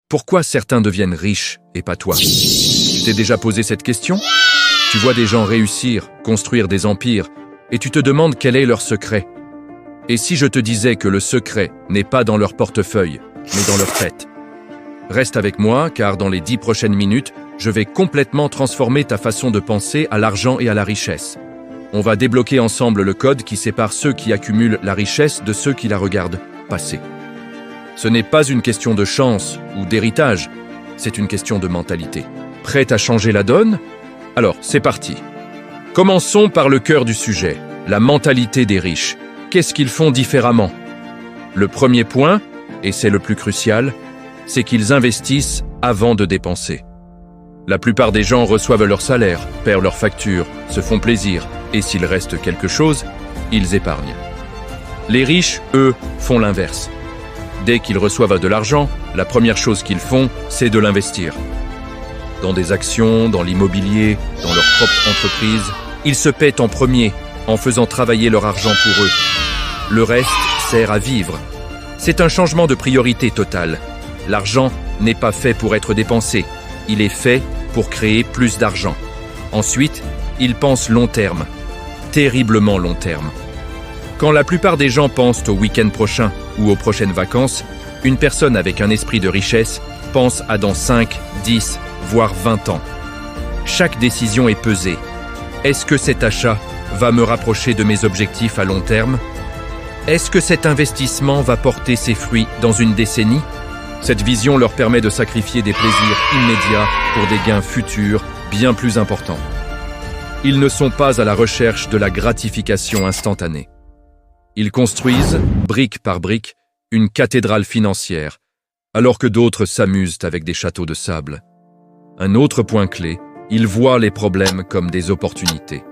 Pourquoi certains deviennent riches et pas toi? Tu t'es déjà posé cette question? Tu vois des gens réussir, construire des empires, et tu te demandes quel est leur secret. Et si je te disais que le secret n'est pas dans leur portefeuille, mais dans leur tête? Reste avec moi, car dans les 10 prochaines minutes, je vais complètement transformer ta façon de penser à l'argent et à la richesse. On va débloquer ensemble le code qui sépare ceux qui accumulent la richesse de ceux qui la regardent passer. Ce n'est pas une question de chance ou d'héritage, c'est une question de mentalité. Prête à changer la donne? Alors, c'est parti. Commençons par le cœur du sujet, la mentalité des riches. Qu'est-ce qu'ils font différemment? Le premier point, et c'est le plus crucial, c'est qu'ils investissent avant de dépenser. La plupart des gens reçoivent leur salaire, paient leurs factures, se font plaisir, et s'il reste quelque chose, ils épargnent. Les riches, eux, font l'inverse. Dès qu'ils reçoivent de l'argent, la première chose qu'ils font, c'est de l'investir. Dans des actions, dans l'immobilier, dans leur propre entreprise, ils se paient en premier en faisant travailler leur argent pour eux. Le reste sert à vivre. C'est un changement de priorité total. L'argent n'est pas fait pour être dépensé. Il est fait pour créer plus d'argent. Ensuite, ils pensent long terme. Terriblement long terme. Quand la plupart des gens pensent au week-end prochain ou aux prochaines vacances, une personne avec un esprit de richesse pense à dans 5, 10, voire 20 ans. Chaque décision est pesée. Est-ce que cet achat va me rapprocher de mes objectifs à long terme? Est-ce que cet investissement va porter ses fruits dans une décennie? Cette vision leur permet de sacrifier des plaisirs immédiats pour des gains futurs bien plus importants. Ils ne sont pas à la recherche de la gratification instantanée. Ils construisent, brique par brique, une cathédrale financière, alors que d'autres s'amusent avec des châteaux de sable. Un autre point clé, ils voient les problèmes comme des opportunités.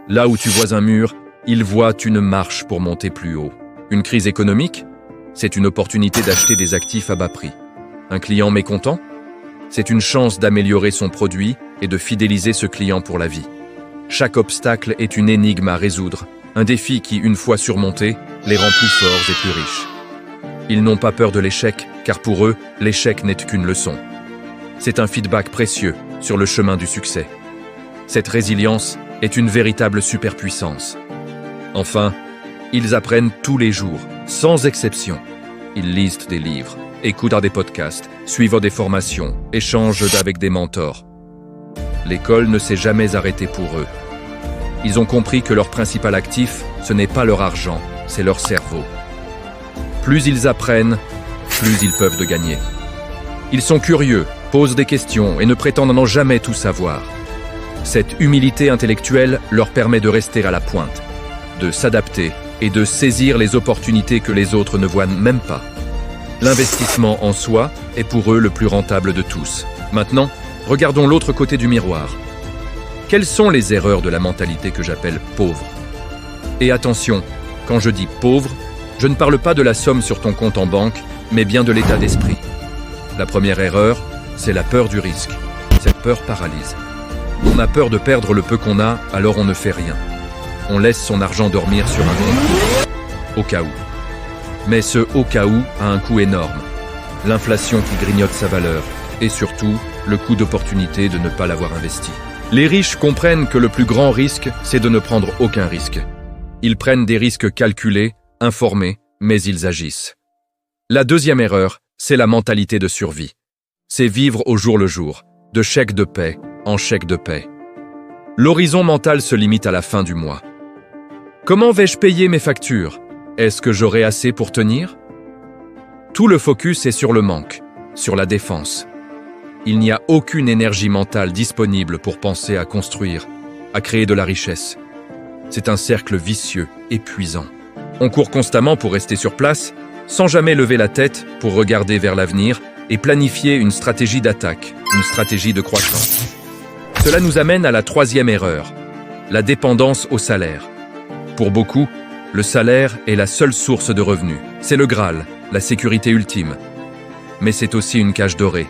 Là où tu vois un mur, ils voient une marche pour monter plus haut. Une crise économique, c'est une opportunité d'acheter des actifs à bas prix. Un client mécontent, c'est une chance d'améliorer son produit et de fidéliser ce client pour la vie. Chaque obstacle est une énigme à résoudre, un défi qui, une fois surmonté, les rend plus forts et plus riches. Ils n'ont pas peur de l'échec, car pour eux, l'échec n'est qu'une leçon. C'est un feedback précieux sur le chemin du succès. Cette résilience est une véritable superpuissance. Enfin, ils apprennent tous les jours, sans exception. Ils lisent des livres, écoutent des podcasts, suivent des formations, échangent avec des mentors. L'école ne s'est jamais arrêtée pour eux. Ils ont compris que leur principal actif, ce n'est pas leur argent, c'est leur cerveau. Plus ils apprennent, plus ils peuvent de gagner. Ils sont curieux, posent des questions et ne prétendent n'en jamais tout savoir. Cette humilité intellectuelle leur permet de rester à la pointe, de s'adapter et de saisir les opportunités que les autres ne voient même pas. L'investissement en soi est pour eux le plus rentable de tous. Maintenant, regardons l'autre côté du miroir. Quelles sont les erreurs de la mentalité que j'appelle pauvre? Et attention, quand je dis pauvre, je ne parle pas de la somme sur ton compte en banque, mais bien de l'état d'esprit. La première erreur, c'est la peur du risque. Cette peur paralyse. On a peur de perdre le peu qu'on a, alors on ne fait rien. On laisse son argent dormir sur un compte, au cas où. Mais ce au cas où a un coût énorme. L'inflation qui grignote sa valeur, et surtout, le coût d'opportunité de ne pas l'avoir investi. Les riches comprennent que le plus grand risque, c'est de ne prendre aucun risque. Ils prennent des risques calculés, informés, mais ils agissent. La deuxième erreur, c'est la mentalité de survie. C'est vivre au jour le jour, de chèque de paie en chèque de paie. L'horizon mental se limite à la fin du mois. Comment vais-je payer mes factures? Est-ce que j'aurai assez pour tenir? Tout le focus est sur le manque, sur la défense. Il n'y a aucune énergie mentale disponible pour penser à construire, à créer de la richesse. C'est un cercle vicieux, épuisant. On court constamment pour rester sur place, sans jamais lever la tête pour regarder vers l'avenir et planifier une stratégie d'attaque, une stratégie de croissance. Cela nous amène à la troisième erreur, la dépendance au salaire. Pour beaucoup, le salaire est la seule source de revenus. C'est le Graal, la sécurité ultime. Mais c'est aussi une cage dorée.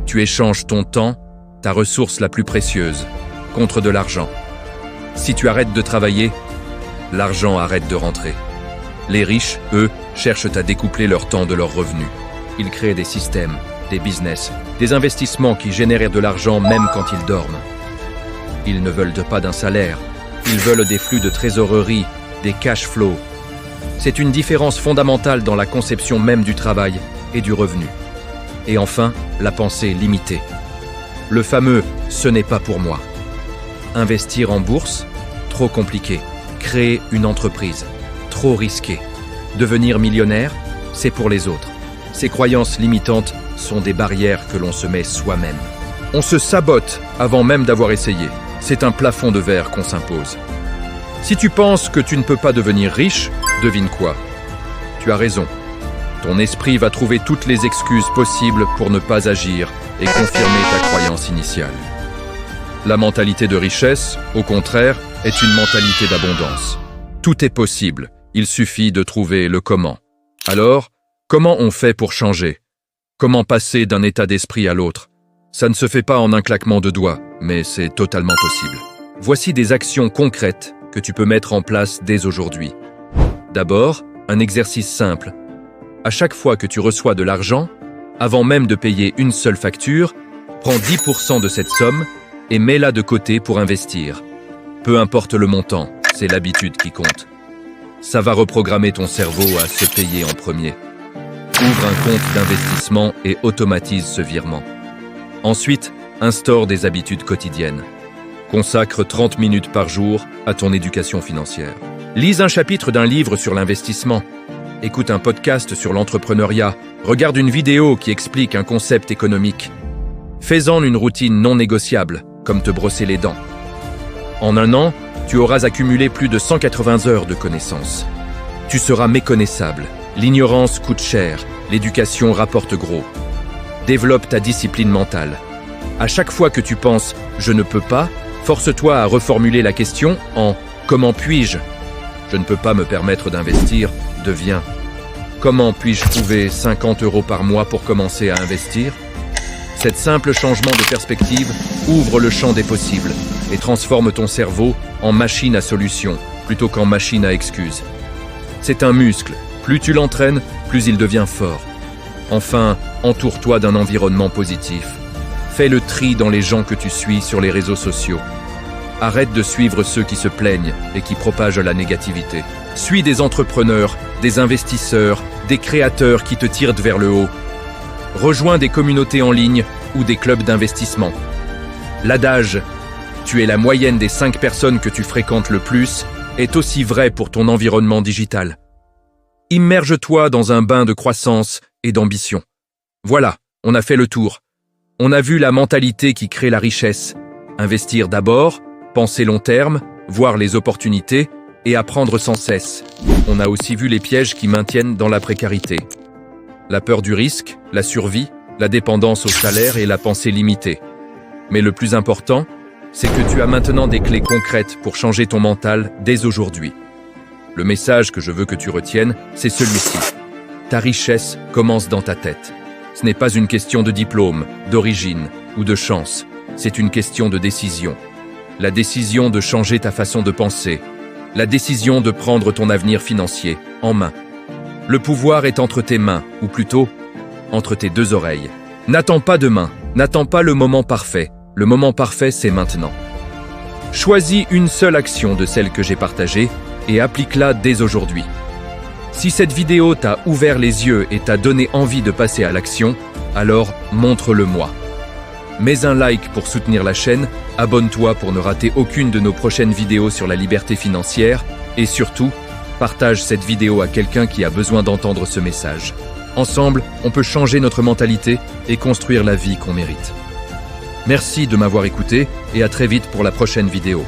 Tu échanges ton temps, ta ressource la plus précieuse, contre de l'argent. Si tu arrêtes de travailler, l'argent arrête de rentrer. Les riches, eux, cherchent à découpler leur temps de leurs revenus. Ils créent des systèmes, des business, des investissements qui génèrent de l'argent même quand ils dorment. Ils ne veulent pas d'un salaire, ils veulent des flux de trésorerie, des cash flows. C'est une différence fondamentale dans la conception même du travail et du revenu. Et enfin, la pensée limitée. Le fameux « ce n'est pas pour moi ». Investir en bourse? Trop compliqué. Créer une entreprise? Trop risqué. Devenir millionnaire? C'est pour les autres. Ces croyances limitantes sont des barrières que l'on se met soi-même. On se sabote avant même d'avoir essayé. C'est un plafond de verre qu'on s'impose. Si tu penses que tu ne peux pas devenir riche, devine quoi? Tu as raison. Ton esprit va trouver toutes les excuses possibles pour ne pas agir et confirmer ta croyance initiale. La mentalité de richesse, au contraire, est une mentalité d'abondance. Tout est possible, il suffit de trouver le comment. Alors, comment on fait pour changer? Comment passer d'un état d'esprit à l'autre? Ça ne se fait pas en un claquement de doigts, mais c'est totalement possible. Voici des actions concrètes que tu peux mettre en place dès aujourd'hui. D'abord, un exercice simple. À chaque fois que tu reçois de l'argent, avant même de payer une seule facture, prends 10% de cette somme et mets-la de côté pour investir. Peu importe le montant, c'est l'habitude qui compte. Ça va reprogrammer ton cerveau à se payer en premier. Ouvre un compte d'investissement et automatise ce virement. Ensuite, instaure des habitudes quotidiennes. Consacre 30 minutes par jour à ton éducation financière. Lise un chapitre d'un livre sur l'investissement. Écoute un podcast sur l'entrepreneuriat. Regarde une vidéo qui explique un concept économique. Fais-en une routine non négociable, comme te brosser les dents. En un an, tu auras accumulé plus de 180 heures de connaissances. Tu seras méconnaissable. L'ignorance coûte cher, l'éducation rapporte gros. Développe ta discipline mentale. À chaque fois que tu penses « je ne peux pas », force-toi à reformuler la question en « comment puis-je » ? Je ne peux pas me permettre d'investir, devient « comment puis-je trouver 50 € par mois pour commencer à investir ?» Cet simple changement de perspective ouvre le champ des possibles et transforme ton cerveau en machine à solutions plutôt qu'en machine à excuses. C'est un muscle. Plus tu l'entraînes, plus il devient fort. Enfin, entoure-toi d'un environnement positif. Fais le tri dans les gens que tu suis sur les réseaux sociaux. Arrête de suivre ceux qui se plaignent et qui propagent la négativité. Suis des entrepreneurs, des investisseurs, des créateurs qui te tirent vers le haut. Rejoins des communautés en ligne ou des clubs d'investissement. L'adage « tu es la moyenne des 5 personnes que tu fréquentes le plus » est aussi vrai pour ton environnement digital. Immerge-toi dans un bain de croissance et d'ambition. Voilà, on a fait le tour. On a vu la mentalité qui crée la richesse. Investir d'abord, penser long terme, voir les opportunités et apprendre sans cesse. On a aussi vu les pièges qui maintiennent dans la précarité. La peur du risque, la survie, la dépendance au salaire et la pensée limitée. Mais le plus important, c'est que tu as maintenant des clés concrètes pour changer ton mental dès aujourd'hui. Le message que je veux que tu retiennes, c'est celui-ci. Ta richesse commence dans ta tête. Ce n'est pas une question de diplôme, d'origine ou de chance. C'est une question de décision. La décision de changer ta façon de penser. La décision de prendre ton avenir financier en main. Le pouvoir est entre tes mains, ou plutôt, entre tes 2 oreilles. N'attends pas demain, n'attends pas le moment parfait. Le moment parfait, c'est maintenant. Choisis une seule action de celle que j'ai partagée et applique-la dès aujourd'hui. Si cette vidéo t'a ouvert les yeux et t'a donné envie de passer à l'action, alors montre-le-moi. Mets un like pour soutenir la chaîne, abonne-toi pour ne rater aucune de nos prochaines vidéos sur la liberté financière et surtout, partage cette vidéo à quelqu'un qui a besoin d'entendre ce message. Ensemble, on peut changer notre mentalité et construire la vie qu'on mérite. Merci de m'avoir écouté et à très vite pour la prochaine vidéo.